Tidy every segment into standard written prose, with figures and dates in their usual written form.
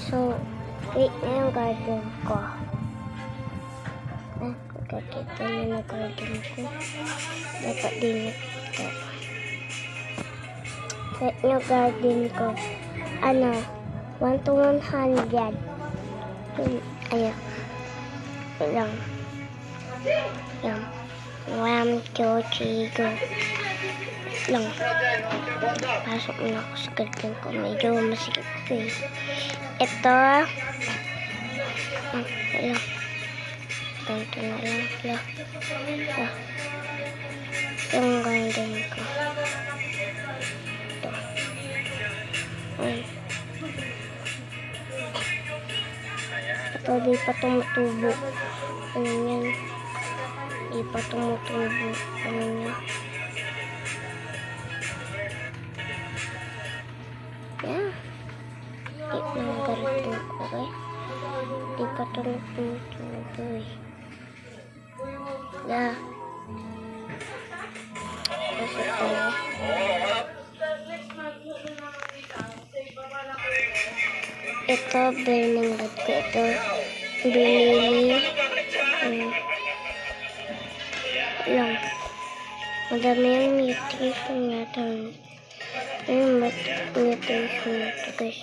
So, wait na yung garden ko. Pagkakita na yung garden ko. Dapat din ito. Wait yung garden ko. 1 to 100. Ayan. Lang. Yan. 1, 2, 3, go. Lang. Pasok na ako sa garden ko. Medyo masikip ko eh. Ito. Lang. Ganito na lang. Yung garden ko. Ito. Ito, di pa tumutubo. Ano yan? Di pa tumutubo. Ano yan? Yan. Di pa ng garden ko eh. Di pa tumutubo eh. Ya. Kasi ito. Ito, burning rod ko. Ito, binili. Lang. Madami yung mutation yata. Ayun, mutation ito, guys.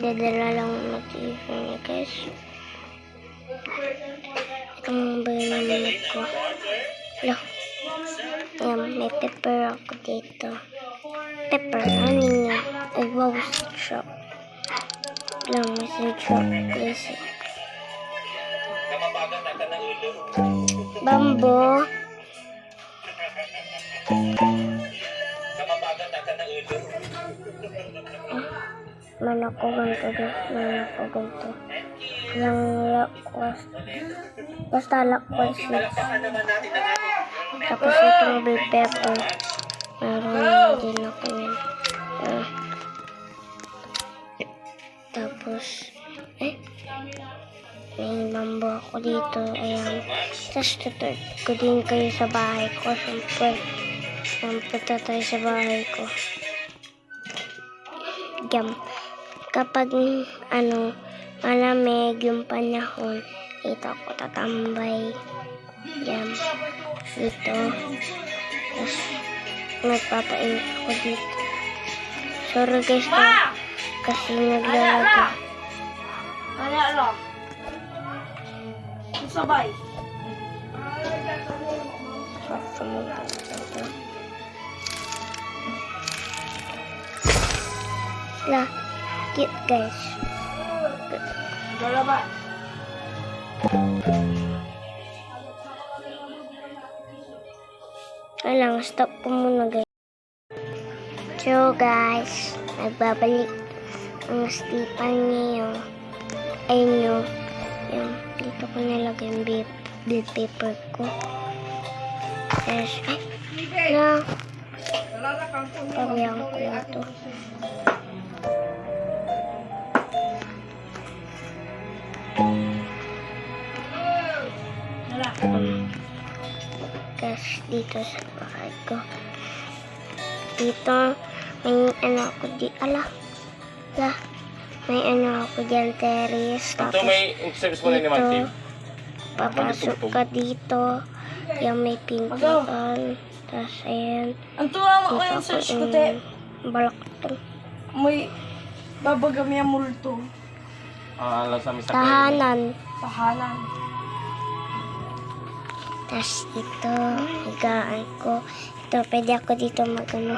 Dadala lang mutation niya, guys. Itong burning rod ko. Lang. Ayan, may pepper ako dito. Pepper, ano niya? Ay, wow, seed shop. Lang, may seed shop. Yes. Bambo. Manako ganito din. Manako ganito. Lang lakwas. Basta lakwas seeds. Tapos itong bell pepper. Meron din ako yun. Tapos, may bambo ako dito. Ayan. Tapos tutur ko din kayo sa bahay ko. Punta tayo sa bahay ko. Diyan. Kapag, malamig yung panahon, dito ako tatambay. Diyan. Dito. Tapos, nagpapainit ako dito. Sorry guys, kasi naglalago. Ano? Sabay. Lah, cute guys. Dalawa. Alang, stop po muna guys. So guys, nagbabalik ang stipan niya yung dito ko nilagay yung bill paper ko. Yes. Pagyan ko na ito. Guys, dito sa bahay ko. Dito, may ako may ako dyan, terrace. Ito may service mo na naman, Tim. Papasok ka dito. Yung may pintuan. Tapos, ayan. Ang tuwa mo ko yung search ko, te. Balak to. May babagam yung multo. Alam sa misa Tahanan. Tahanan. Tapos ito, higaan ko. Ito, pwede ako dito diba?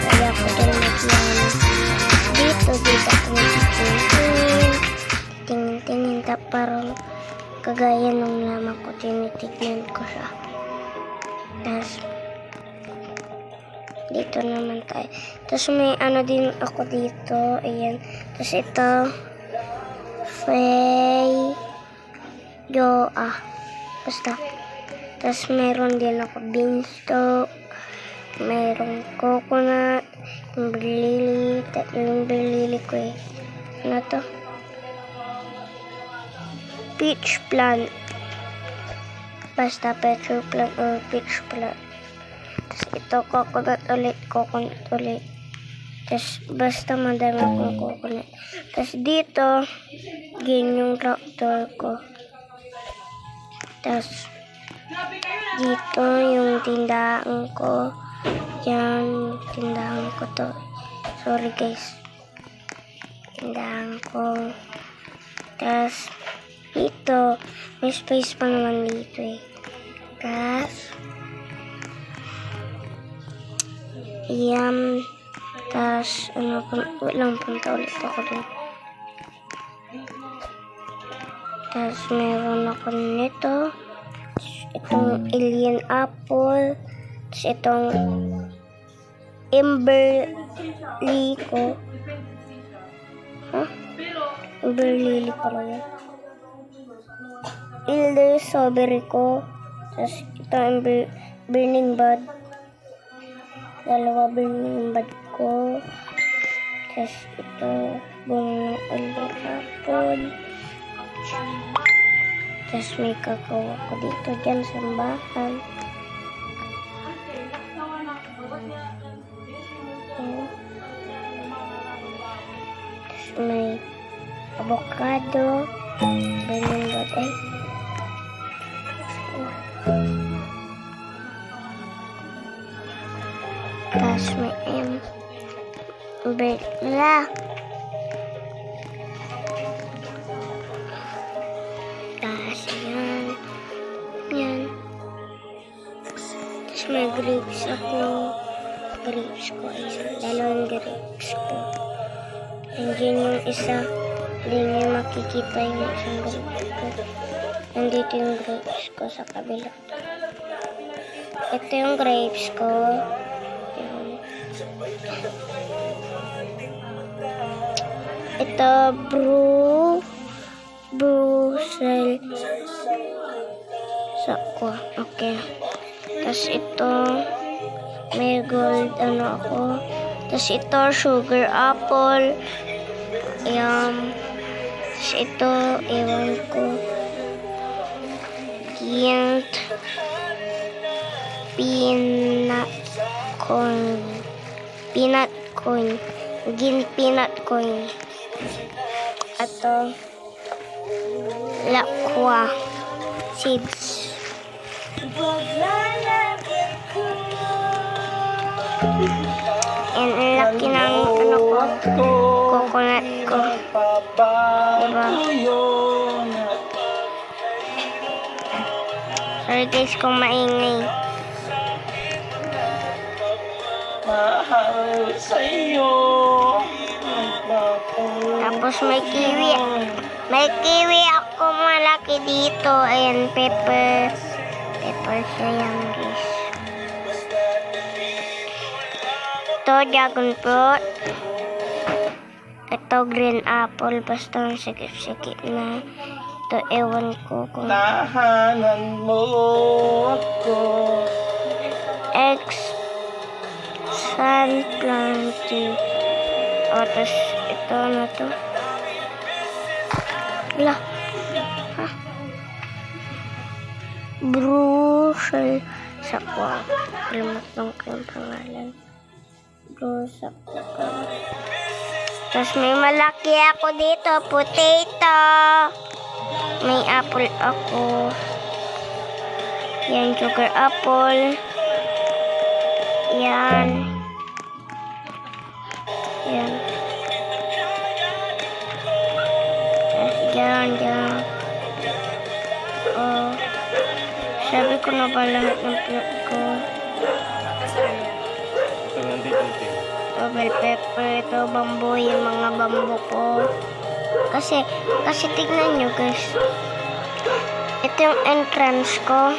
Pwede ako dito dito ako tingin. Parang kagaya nung lamang ko, tinitignan ko siya. Tapos, dito naman tayo. Tapos may din ako dito. Ayan. Tapos ito, basta. Tapos meron din ako beanstalk. Mayroong coconut. Yung lily ko eh. Ano to? peach plant. Basta petrol plant or peach plant. Tapos ito, coconut ulit. Tapos basta madami akong coconut. Tapos dito, yung tractor ko. Tapos dito yung tindahan ko. Yan, tindahan ko to. Sorry guys. Tindahan ko. Tapos dito, may space pa naman dito eh. Tapos yan. Tapos ano pa, walang punta ulit ako dun. Tapos meron ako nito. Itong alien apple. Tapos itong Emberly ko. Emberly pala yan. Elder strawberry ko. Tapos itong burning bud. Dalawa burning bud ko. Tapos ito bunga alien apple. Tapos may kakao ako dito dyan sa bahay. Tapos may avocado. Burning bud eh. Tapos may umbrella. Tapos yan. Tapos may grapes ako. Grapes ko. Dalawang grapes ko. Nandiyan yung isa. Hindi niyo makikita yung isang grapes ko. Nandito yung grapes ko sa kabila. Ito yung grapes ko. Ito, Brussels. Sakwa. Okay. Tapos ito, may gold, ako. Tapos ito, sugar apple. Ayan. Tapos ito, ewan ko. Gint. Peanut corn. Peanut corn. Gint peanut corn. Ato, lakwa. Seeds. And ang laki ng coconut ko. Diba? Sorry guys kung maingay. Mahal sa'yo. Tapos may kiwi. May kiwi ako malaki dito. Ayan, pepper. Pepper siya yan guys. Ito, dragon fruit. Ito, green apple. Basta ang sikip-sikip na. Ito, ewan ko kung... Tahanan mo ako. Sun planting. O, tapos ito na to. Wala. Ha? Brussels. Sakwa. Kalimutan ko yung pangalan. Brussels. Tapos may malaki ako dito. Potato. May apple ako. Yan, sugar apple. Yan. Yan. Yan. Oh. Sabi ko na ba lahat ng plot ko? Ito nandito. Ito, bell pepper. Ito, bamboo. Yung mga bamboo ko. Kasi tignan nyo guys. Ito yung entrance ko.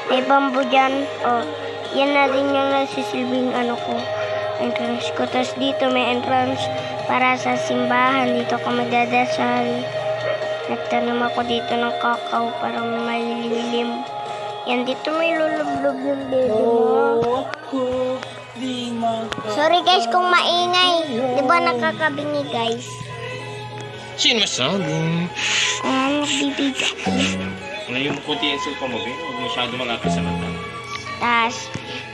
May bamboo dyan. Oh. Yan na din yung nasisilbing ko. Entrance ko. Tapos dito may entrance para sa simbahan. Dito ako magdadasal. Nagtanong ako dito ng kakao para malilim. Yan, dito may lulublob yung baby mo. Sorry guys kung maingay. Diba nakakabingi guys? Sino masabi? Ayan, nagbibidyo ako. Ngayon kunti yung cellphone mo, Ben. Huwag masyado malapit sa mata. Tapos,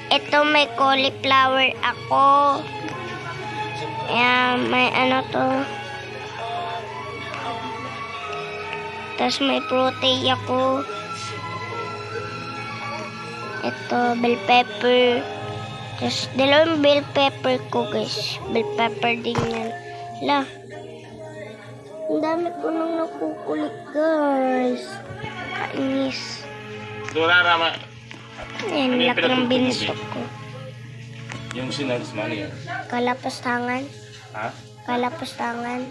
ito may cauliflower ako. Ayan, may ano to. Tapos may protein ako. Ito, bell pepper. Tapos, dalawang bell pepper ko, guys. Bell pepper din yan. Hala. Ang dami ko nang nakukulit, guys. Kainis. Dora, Rama. Ayan, Ano yung laki ng pinatutok mo, binistok ko. Yung sinags mo, ano yan? Kalapastangan. Ha? Kalapastangan.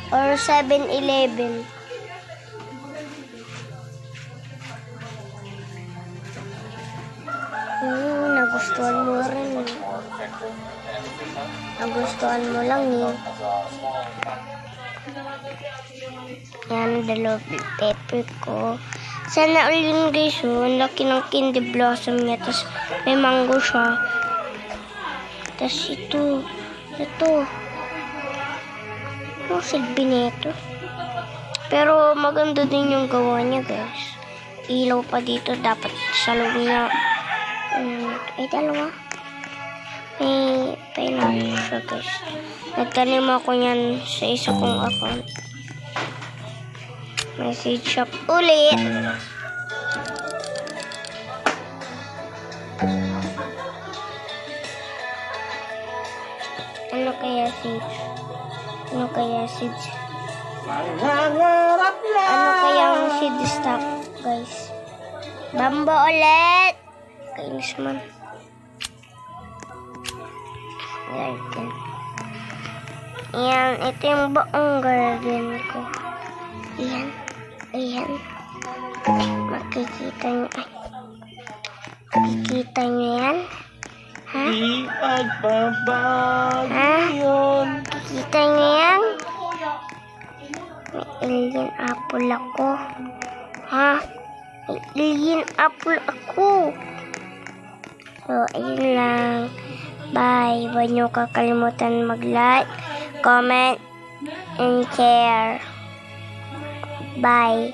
Or 7-Eleven. Nagustuhan mo rin. Nagustuhan mo lang eh. Yan, dalawang pepper ko. Sana ulit guys, oh. Ang laki ng candy blossom niya. Tapos may mango siya. Tapos ito. Ang silbi nito. Pero maganda din yung gawa niya, guys. Ilaw pa dito. Dapat sa loob niya. Ay, dalawa. May pineapple siya, guys. Nagtanim ako yan sa isa kong account. Message shop ulit. Ano kaya seeds? Ano kaya seeds? Mangangarap lang. Ano kaya ang seed stock, guys? Bamba ulit! Kainis man. Garden. Ayan, ito yung buong garden ko. Ayan. Makikita nyo. Makikita nyo yan? Ha? Di magbabago Ha? yun. Makikita nyo yan? May alien apple ako. Ha? May alien apple ako. So, ayun lang. Bye. Huwag nyo kakalimutan mag-like, comment, and share. Bye.